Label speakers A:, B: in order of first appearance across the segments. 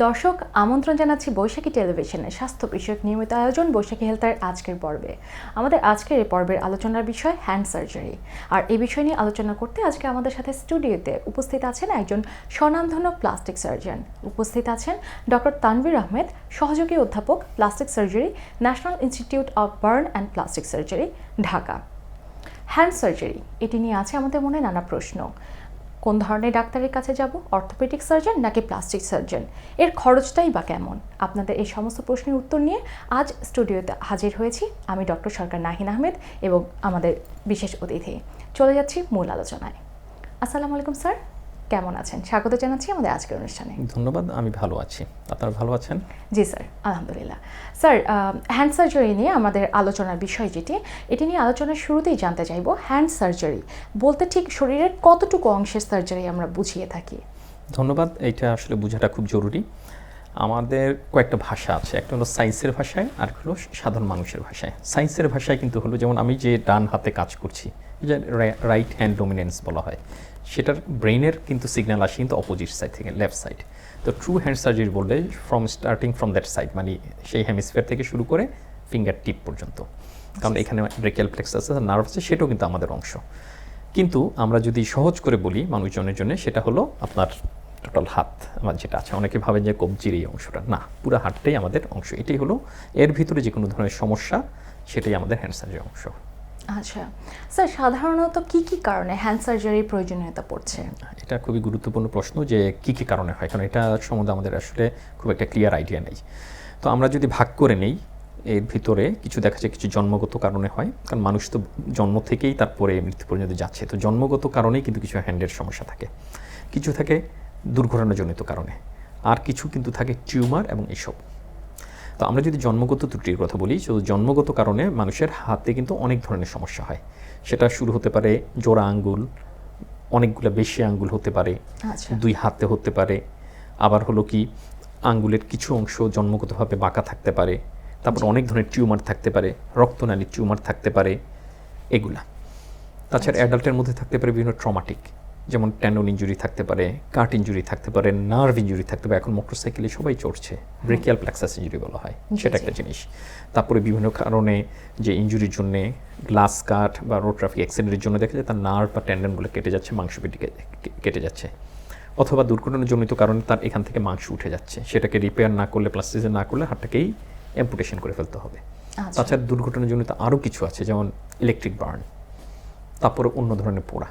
A: দর্শক আমন্ত্রণ জানাচ্ছি বৈশাখী টেলিভিশনের স্বাস্থ্য বিষয়ক নিয়মিত আয়োজন বৈশাখী হেলথের আজকের পর্বে। আমাদের আজকের এই পর্বের আলোচনার বিষয় হ্যান্ড সার্জারি। আর এই বিষয় নিয়ে আলোচনা করতে আজকে আমাদের সাথে স্টুডিওতে উপস্থিত আছেন একজন স্বনামধন্য প্লাস্টিক সার্জন। উপস্থিত আছেন ডক্টর তানভীর আহমেদ, সহযোগী অধ্যাপক plastic surgery, national institute of burn and plastic surgery, Dhaka. Hand surgery এটি নিয়ে আছে আমাদের মনে নানা প্রশ্ন। কোন ধরনের ডাক্তারের কাছে যাব, অর্থোপেডিক সার্জন নাকি প্লাস্টিক সার্জন, এর খরচটাই বা কেমন? আপনাদের এই সমস্ত প্রশ্নের উত্তর নিয়ে আজ স্টুডিওতে হাজির হয়েছি আমি ডক্টর সরকার নাহিন আহমেদ এবং আমাদের বিশেষ অতিথি। চলে যাচ্ছি মূল আলোচনায়। আসসালামু আলাইকুম স্যার, কেমন আছেন? স্বাগত জানাচ্ছি আমাদের আজকের অনুষ্ঠানে।
B: ধন্যবাদ, আমি ভালো আছি। আপনারা ভালো আছেন?
A: জি স্যার, আলহামদুলিল্লাহ। স্যার, হ্যান্ড সার্জারি নিয়ে আমাদের আলোচনার বিষয় এটি নিয়ে আলোচনার শুরুতেই জানতে চাইব, হ্যান্ড সার্জারি বলতে ঠিক শরীরের কতটুকু অংশের সার্জারি আমরা বুঝিয়ে থাকি?
B: ধন্যবাদ। এইটা আসলে বোঝাটা খুব জরুরি। আমাদের কয়েকটা ভাষা আছে, একটা হলো সায়েন্সের ভাষায় আর হলো সাধারণ মানুষের ভাষায়। সায়েন্সের ভাষায় কিন্তু হলো, যেমন আমি যে ডান হাতে কাজ করছি, যে রাইট হ্যান্ড ডোমিনেন্স বলা হয়, সেটার ব্রেইনের কিন্তু সিগন্যাল আসে কিন্তু অপোজিট সাইড থেকে, লেফট সাইড। তো ট্রু হ্যান্ড সার্জারি বললে স্টার্টিং ফ্রম দ্যাট সাইড, মানে সেই হেমিস্ফিয়ার থেকে শুরু করে ফিঙ্গার টিপ পর্যন্ত, কারণ এখানে ব্রেকিয়াল প্লেক্সাস আছে, নার্ভ আছে, সেটাও কিন্তু আমাদের অংশ। কিন্তু আমরা যদি সহজ করে বলি মানুষজনের জন্য, সেটা হলো আপনার টোটাল হাত আমার যেটা আছে। অনেকে ভাবেন যে কবজির এই অংশটা, না, পুরো হাতটাই আমাদের অংশ। এটাই হলো, এর ভিতরে যে কোনো ধরনের সমস্যা সেটাই আমাদের হ্যান্ড সার্জারির অংশ।
A: আচ্ছা স্যার, সাধারণত কি কি কারণে হ্যান্ড সার্জারির প্রয়োজনীয়তা পড়ছে?
B: এটা খুবই গুরুত্বপূর্ণ প্রশ্ন যে কি কি কারণে হয়, কারণ এটা সম্বন্ধে আমাদের আসলে খুব একটা ক্লিয়ার আইডিয়া নেই। তো আমরা যদি ভাগ করে নেই, এর ভিতরে কিছু দেখা যায় কিছু জন্মগত কারণে হয়, কারণ মানুষ তো জন্ম থেকেই তারপরে মৃত্যু পর্যন্ত যাচ্ছে, তো জন্মগত কারণেই কিন্তু কিছু হ্যান্ডের সমস্যা থাকে, কিছু থাকে দুর্ঘটনাজনিত কারণে, আর কিছু কিন্তু থাকে টিউমার এবং এইসব। তো আমরা যদি জন্মগত ত্রুটির কথা বলি, তো জন্মগত কারণে মানুষের হাতে কিন্তু অনেক ধরনের সমস্যা হয়। সেটা শুরু হতে পারে জোড়া আঙ্গুল, অনেকগুলো বেশি আঙ্গুল হতে পারে, দুই হাতে হতে পারে, আবার হলো কি আঙ্গুলের কিছু অংশ জন্মগতভাবে বাঁকা থাকতে পারে, তারপর অনেক ধরনের টিউমার থাকতে পারে, রক্তনালীর টিউমার থাকতে পারে, এগুলা। তাছাড়া অ্যাডাল্টের মধ্যে থাকতে পারে বিভিন্ন ট্রমাটিক, যেমন ট্যান্ডন ইঞ্জুরি থাকতে পারে, কাট ইঞ্জুরি থাকতে পারে, নার্ভ ইঞ্জুরি থাকতে পারে। এখন মোটরসাইকেলে সবাই চড়ছে, ব্রেকিয়াল প্লেক্সাস ইঞ্জুরি বলা হয়, সেটা একটা জিনিস। তারপরে বিভিন্ন কারণে যে ইঞ্জুরির জন্যে গ্লাস কাট বা রোড ট্রাফিক অ্যাক্সিডেন্টের জন্য দেখা যায় তার নার্ভ বা ট্যান্ডনগুলো কেটে যাচ্ছে, মাংসপেশি কেটে যাচ্ছে, অথবা দুর্ঘটনাজনিত কারণে তার এখান থেকে মাংস উঠে যাচ্ছে, সেটাকে রিপেয়ার না করলে, প্লাস্টিসিস না করলে হাতটাকেই অ্যাম্পুটেশন করে ফেলতে হবে। তাছাড়া দুর্ঘটনাজনিত আরও কিছু আছে, যেমন ইলেকট্রিক বার্ন, তারপরে অন্য ধরনের পোড়া।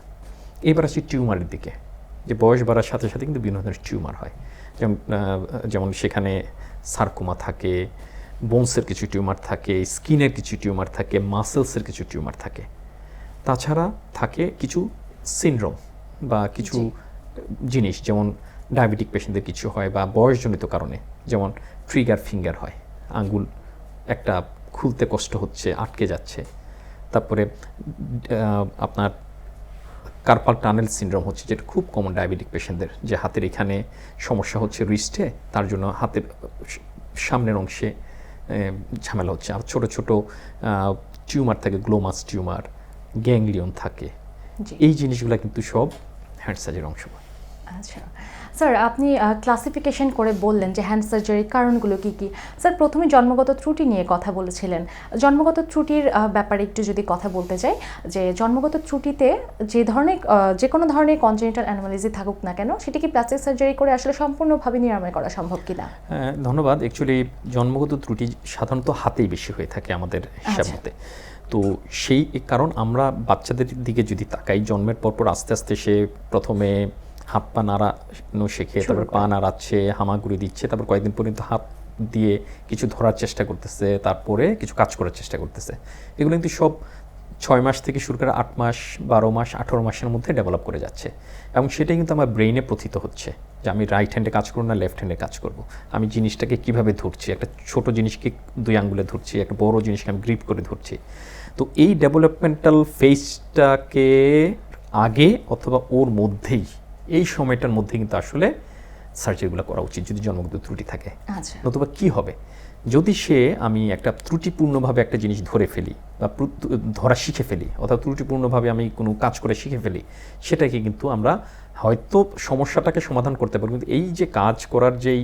B: এবার আসি টিউমারের দিকে, যে বয়স বাড়ার সাথে সাথে কিন্তু বিভিন্ন ধরনের টিউমার হয়, যেমন সেখানে সার্কোমা থাকে, বোনসের কিছু টিউমার থাকে, স্কিনের কিছু টিউমার থাকে, মাসেলসের কিছু টিউমার থাকে। তাছাড়া থাকে কিছু সিনড্রোম বা কিছু জিনিস, যেমন ডায়াবেটিক পেশেন্টদের কিছু হয়, বা বয়সজনিত কারণে, যেমন ট্রিগার ফিঙ্গার হয়, আঙ্গুল একটা খুলতে কষ্ট হচ্ছে, আটকে যাচ্ছে। তারপরে আপনার কার্পাল টানেল সিনড্রোম হচ্ছে, যেটা খুব কমন ডায়াবেটিক পেশেন্টদের, যে হাতের এখানে সমস্যা হচ্ছে রিস্টে, তার জন্য হাতের সামনের অংশে ঝামেলা হচ্ছে। আর ছোটো ছোটো টিউমার থাকে, গ্লোমাস টিউমার, গ্যাংলিয়ন থাকে, এই জিনিসগুলো কিন্তু সব হ্যান্ড সার্জারির অংশ।
A: আচ্ছা স্যার, আপনি ক্লাসিফিকেশন করে বললেন যে হ্যান্ড সার্জারির কারণগুলো কী কী। স্যার, প্রথমে জন্মগত ত্রুটি নিয়ে কথা বলেছিলেন। জন্মগত ত্রুটির ব্যাপারে একটু যদি কথা বলতে চাই, যে জন্মগত ত্রুটিতে যে কোনো ধরনের কনজেনিটাল অ্যানোমালিজি থাকুক না কেন, সেটি কি প্লাস্টিক সার্জারি করে আসলে সম্পূর্ণভাবে নিরাময় করা সম্ভব কিনা?
B: হ্যাঁ, ধন্যবাদ। অ্যাকচুয়ালি জন্মগত ত্রুটি সাধারণত হাতেই বেশি হয়ে থাকে আমাদের হিসাব মতে। তো সেই কারণ আমরা বাচ্চাদের দিকে যদি তাকাই, জন্মের পরপর আস্তে আস্তে সে প্রথমে হাত পা নাড়ানো শেখে, তারপর পা নাড়াচ্ছে, হামাগুড়ি দিচ্ছে, তারপর কয়েকদিন পর্যন্ত হাত দিয়ে কিছু ধরার চেষ্টা করতেছে, তারপরে কিছু কাজ করার চেষ্টা করতেছে। এগুলো কিন্তু সব 6 মাস থেকে শুরু করে 8 মাস, 12 মাস, 18 মাসের মধ্যে ডেভেলপ করে যাচ্ছে, এবং সেটাই কিন্তু আমার ব্রেইনে প্রথিত হচ্ছে যে আমি রাইট হ্যান্ডে কাজ করবো না লেফট হ্যান্ডে কাজ করব, আমি জিনিসটাকে কীভাবে ধরছি, একটা ছোট জিনিসকে 2 আঙ্গুলে ধরছি, একটা বড় জিনিসকে আমি গ্রিপ করে ধরছি। তো এই ডেভেলপমেন্টাল ফেজটাকে আগে অথবা ওর মধ্যেই, এই সময়টার মধ্যে কিন্তু আসলে সার্জারিগুলো করা উচিত যদি জন্মগত ত্রুটি থাকে। নতুবা কী হবে, যদি আমি একটা ত্রুটিপূর্ণভাবে একটা জিনিস ধরে ফেলি বা ধরা শিখে ফেলি, অথবা ত্রুটিপূর্ণভাবে আমি কোনো কাজ করে শিখে ফেলি, সেটাকে কিন্তু আমরা হয়তো সমস্যাটাকে সমাধান করতে পারবো, কিন্তু এই যে কাজ করার যেই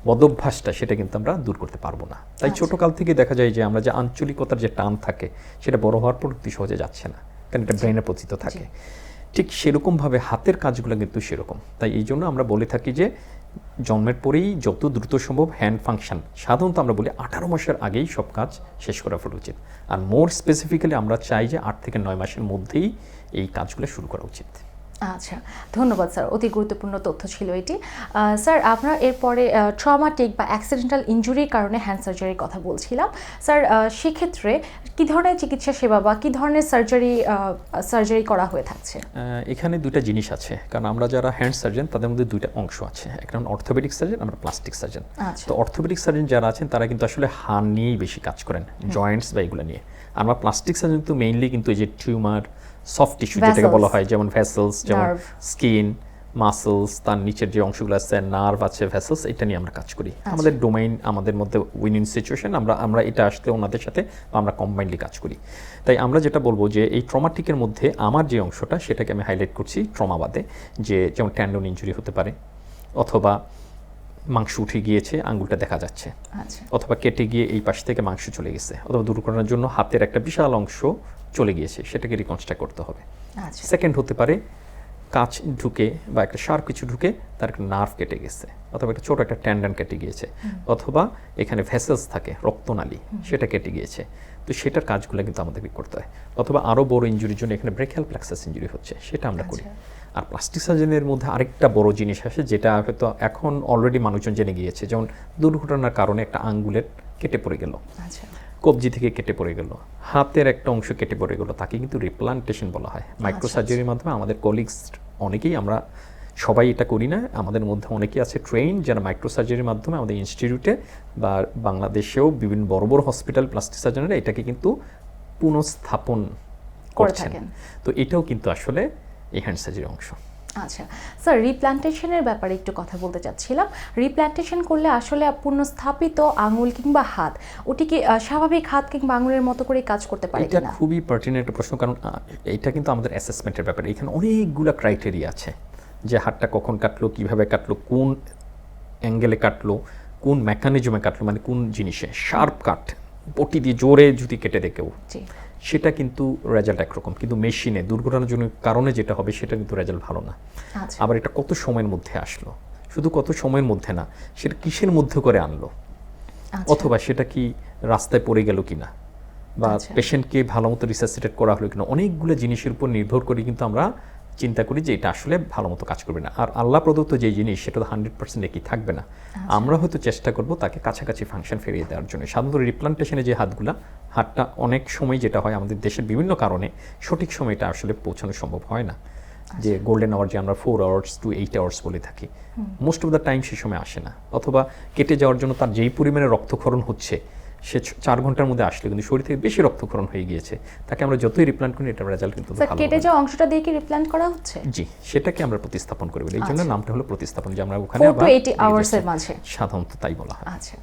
B: বদভ্যাসটা সেটা কিন্তু আমরা দূর করতে পারবো না। তাই ছোটকাল থেকে দেখা যায় যে আমরা যে আঞ্চলিকতার যে টান থাকে সেটা বড় হওয়ার পর অতি সহজে যাচ্ছে না, কারণ এটা ব্রেনে পতিত থাকে। ঠিক সেরকমভাবে হাতের কাজগুলো কিন্তু সেরকম। তাই এই জন্য আমরা বলে থাকি যে জন্মের পরেই যত দ্রুত সম্ভব হ্যান্ড ফাংশন, সাধারণত আমরা বলি 18 মাসের আগেই সব কাজ শেষ করা ফেলা উচিত। আর মোর স্পেসিফিক্যালি আমরা চাই যে 8 থেকে 9 মাসের মধ্যেই এই কাজগুলো শুরু করা উচিত।
A: আচ্ছা, ধন্যবাদ স্যার, অতি গুরুত্বপূর্ণ তথ্য ছিল এটি। স্যার, আমরা এরপরে ট্রমাটিক বা অ্যাক্সিডেন্টাল ইনজুরির কারণে হ্যান্ড সার্জারির কথা বলছিলাম। স্যার, সেক্ষেত্রে কী ধরনের চিকিৎসা সেবা বা কী ধরনের সার্জারি করা হয়ে থাকছে?
B: এখানে দুইটা জিনিস আছে, কারণ আমরা যারা হ্যান্ড সার্জন তাদের মধ্যে দুইটা অংশ আছে, একটা অর্থোপেডিক সার্জন, আমরা প্লাস্টিক সার্জন। তো অর্থোপেডিক সার্জন যারা আছেন তারা কিন্তু আসলে হাড় নিয়েই বেশি কাজ করেন, জয়েন্টস বা এগুলো নিয়ে। আমরা প্লাস্টিক সার্জন তো মেইনলি কিন্তু এই যে টিউমার, সফট টিস্যু যেটাকে বলা হয়, যেমন ভেসেলস, যেমন স্কিন, মাসলস, তার নিচের যে অংশগুলো আছে, নার্ভ আছে, ভেসেলস, এটা নিয়ে আমরা কাজ করি। আমাদের ডোমেইন, আমাদের মধ্যে উইন সিচুয়েশন, আমরা এটা আসতে ওনাদের সাথে আমরা কম্বাইনলি কাজ করি। তাই আমরা যেটা বলবো যে এই ট্রমাটিকের মধ্যে আমার যে অংশটা সেটাকে আমি হাইলাইট করছি ট্রমাবাদে, যে যেমন ট্যান্ডন ইনজুরি হতে পারে, অথবা মাংস উঠে গিয়েছে, আঙ্গুলটা দেখা যাচ্ছে, অথবা কেটে গিয়ে এই পাশ থেকে মাংস চলে গেছে, অথবা দুর্ঘটনার জন্য হাতের একটা বিশাল অংশ চলে গিয়েছে, সেটাকে রিকনস্ট্রাক্ট করতে হবে। সেকেন্ড হতে পারে কাঁচ ঢুকে বা একটা শার্প কিছু ঢুকে তার একটা নার্ভ কেটে গেছে, অথবা একটা ছোট একটা ট্যান্ডন কেটে গিয়েছে, অথবা এখানে ভেসেলস থাকে, রক্তনালী, সেটা কেটে গিয়েছে। তো সেটার কাজগুলো কিন্তু আমাদেরকে করতে হয়। অথবা আরও বড় ইনজুরির জন্য এখানে ব্রেকিয়াল প্লেক্সাস ইনজুরি হচ্ছে, সেটা আমরা করি। আর প্লাস্টিক সার্জনের মধ্যে আরেকটা বড় জিনিস আসে, যেটা হয়তো এখন অলরেডি মানুষজন জেনে গিয়েছে, যেমন দুর্ঘটনার কারণে একটা আঙ্গুলের কেটে পড়ে গেল, কবজি থেকে কেটে পড়ে গেল, হাতের একটা অংশ কেটে পড়ে গেল, তাকে কিন্তু রিপ্লান্টেশন বলা হয়। মাইক্রো সার্জারির মাধ্যমে আমাদের কলিগস অনেকেই, আমরা সবাই এটা করি না, আমাদের মধ্যে অনেকেই আছে ট্রেন যারা মাইক্রো সার্জারির মাধ্যমে আমাদের ইনস্টিটিউটে বা বাংলাদেশেও বিভিন্ন বড় বড় হসপিটাল প্লাস্টিক সার্জনরা এটাকে কিন্তু পুনঃস্থাপন করছেন। তো এটাও কিন্তু আসলে এই হ্যান্ড সার্জারির অংশ।
A: আচ্ছা স্যার, রিপ্লান্টেশনের ব্যাপারে একটু কথা বলতে চাচ্ছিলাম। রিপ্লান্টেশন করলে আসলে পুনঃস্থাপিত আঙুল কিংবা হাত, ওটি কি স্বাভাবিক হাত কিংবা আঙুলের মতো করে কাজ করতে পারে কিনা?
B: এটা খুবই পার্টিনেন্ট একটা প্রশ্ন, কারণ এটা কিন্তু আমাদের অ্যাসেসমেন্টের ব্যাপারে। এখানে অনেকগুলো ক্রাইটেরিয়া আছে, যে হাতটা কখন কাটলো, কিভাবে কাটলো, কোন অ্যাঙ্গেলে কাটলো, কোন মেকানিজমে কাটলো, মানে কোন জিনিসে। শার্প কাট, পটি দিয়ে জোরে যদি কেটে দেয় কেউ, সেটা কিন্তু রেজাল্ট একরকম, কিন্তু মেশিনে দুর্ঘটনার জন্য কারণে যেটা হবে সেটা কিন্তু রেজাল্ট ভালো না। আবার এটা কত সময়ের মধ্যে আসলো, শুধু কত সময়ের মধ্যে না, সেটা কিসের মধ্যে করে আনলো, অথবা সেটা কি রাস্তায় পড়ে গেল কিনা, বা পেশেন্টকে ভালো মতো রিসাসিটেট করা হলো কিনা, অনেকগুলো জিনিসের উপর নির্ভর করে কিন্তু আমরা চিন্তা করি যে এটা আসলে ভালো মতো কাজ করবে না। আর আল্লাহ প্রদত্ত যে জিনিস সেটা তো 100% একই থাকবে না। আমরা হয়তো চেষ্টা করব তাকে কাছাকাছি ফাংশন ফিরিয়ে দেওয়ার জন্য। সাধারণত রিপ্লান্টেশনে যে হাতটা অনেক সময় যেটা হয়, আমাদের দেশের বিভিন্ন কারণে সঠিক সময়টা আসলে পৌঁছানো সম্ভব হয় না। যে গোল্ডেন আওয়ার যে আমরা 4 hours to 8 hours বলে থাকি, মোস্ট অফ দ্য টাইম সে সময় আসে না, অথবা কেটে যাওয়ার জন্য তার যেই পরিমাণে রক্তক্ষরণ হচ্ছে সে 4 ঘন্টার মধ্যে আসলে কিন্তু শরীর থেকে বেশি রক্তক্ষরণ হয়ে গিয়েছে, তাকে আমরা যতই রিপ্লান্ট করি এটার রেজাল্ট কিন্তু ভালো হবে।
A: কেটে যাওয়া অংশটা দিয়ে কি রিপ্লান্ট করা হচ্ছে?
B: জি, সেটাকে আমরা প্রতিস্থাপন করি, এই জন্য নামটা হলো প্রতিস্থাপন, যে আমরা ওখানে
A: 4 to 8 hours এর মাঝে
B: সাধারণত তাই বলা হয়।
A: আচ্ছা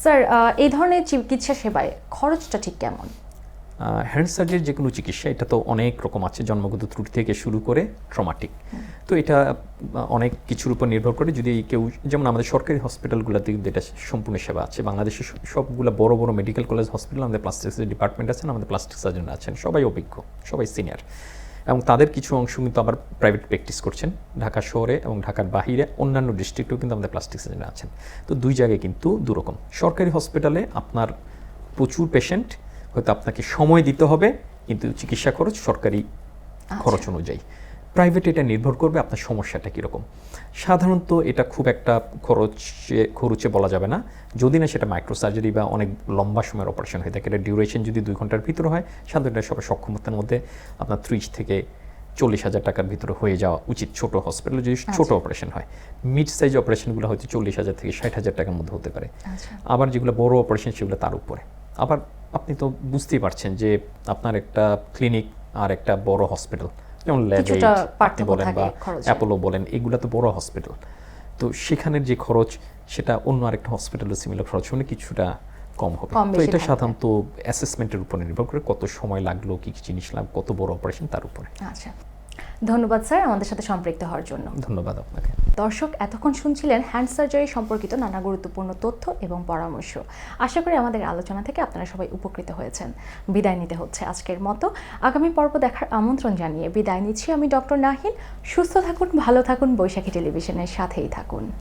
A: স্যার, এই ধরনের চিকিৎসা সেবায় খরচটা ঠিক কেমন?
B: হ্যান্ড সার্জারির যে কোনো চিকিৎসা এটা তো অনেক রকম আছে, জন্মগত ত্রুটি থেকে শুরু করে ট্রমাটিক। তো এটা অনেক কিছুর উপর নির্ভর করে। যদি কেউ, যেমন আমাদের সরকারি হসপিটালগুলোতে কিন্তু এটা সম্পূর্ণ সেবা আছে। বাংলাদেশের সবগুলো বড় বড় মেডিকেল কলেজ হসপিটাল আমাদের প্লাস্টিক ডিপার্টমেন্ট আছেন, আমাদের প্লাস্টিক সার্জন আছেন, সবাই অভিজ্ঞ, সবাই সিনিয়র, এবং তাদের কিছু অংশ কিন্তু আবার প্রাইভেট প্র্যাকটিস করছেন ঢাকা শহরে এবং ঢাকার বাহিরে অন্যান্য ডিস্ট্রিক্টেও কিন্তু আমাদের প্লাস্টিক সার্জন আছেন। তো দুই জায়গায় কিন্তু দুরকম। সরকারি হসপিটালে আপনার প্রচুর পেশেন্ট, হয়তো আপনাকে সময় দিতে হবে, কিন্তু চিকিৎসা খরচ সরকারি খরচ অনুযায়ী। প্রাইভেট এটা নির্ভর করবে আপনার সমস্যাটা কীরকম। সাধারণত এটা খুব একটা খরচে বলা যাবে না, যদি না সেটা মাইক্রো সার্জারি বা অনেক লম্বা সময়ের অপারেশন হয়ে থাকে। এটা ডিউরেশন যদি 2 ঘন্টার ভিতরে হয়, সাধারণত সবার সক্ষমতার মধ্যে আপনার 30 থেকে 40,000 টাকার ভিতরে হয়ে যাওয়া উচিত ছোটো হসপিটালে, যদি ছোট অপারেশন হয়। মিড সাইজ অপারেশনগুলো হয়তো 40,000 থেকে 60,000 টাকার মধ্যে হতে পারে। আবার যেগুলো বড় অপারেশন সেগুলো তার উপরে। আবার আপনি তো বুঝতেই পারছেন যে আপনার একটা ক্লিনিক আর একটা বড় হসপিটাল, যেমন ল্যাব বলেন বা অ্যাপোলো বলেন, এগুলো তো বড় হসপিটাল। তো সেখানের যে খরচ সেটা অন্য আরেকটা হসপিটালের সিমিলার খরচ হলে কিছুটা কম হবে। তো এটা সাধারণত অ্যাসেসমেন্টের উপর নির্ভর করে, কত সময় লাগলো, কী কী জিনিস লাগলো, কত বড় অপারেশন তার উপরে।
A: আচ্ছা, ধন্যবাদ স্যার আমাদের সাথে সম্পৃক্ত হওয়ার জন্য।
B: ধন্যবাদ আপনাকে।
A: দর্শক এতক্ষণ শুনছিলেন হ্যান্ড সার্জারি সম্পর্কিত নানা গুরুত্বপূর্ণ তথ্য এবং পরামর্শ। আশা করি আমাদের আলোচনা থেকে আপনারা সবাই উপকৃত হয়েছেন। বিদায় নিতে হচ্ছে আজকের মতো। আগামী পর্ব দেখার আমন্ত্রণ জানিয়ে বিদায় নিচ্ছি আমি ডক্টর নাহিন। সুস্থ থাকুন, ভালো থাকুন, বৈশাখী টেলিভিশনের সাথেই থাকুন।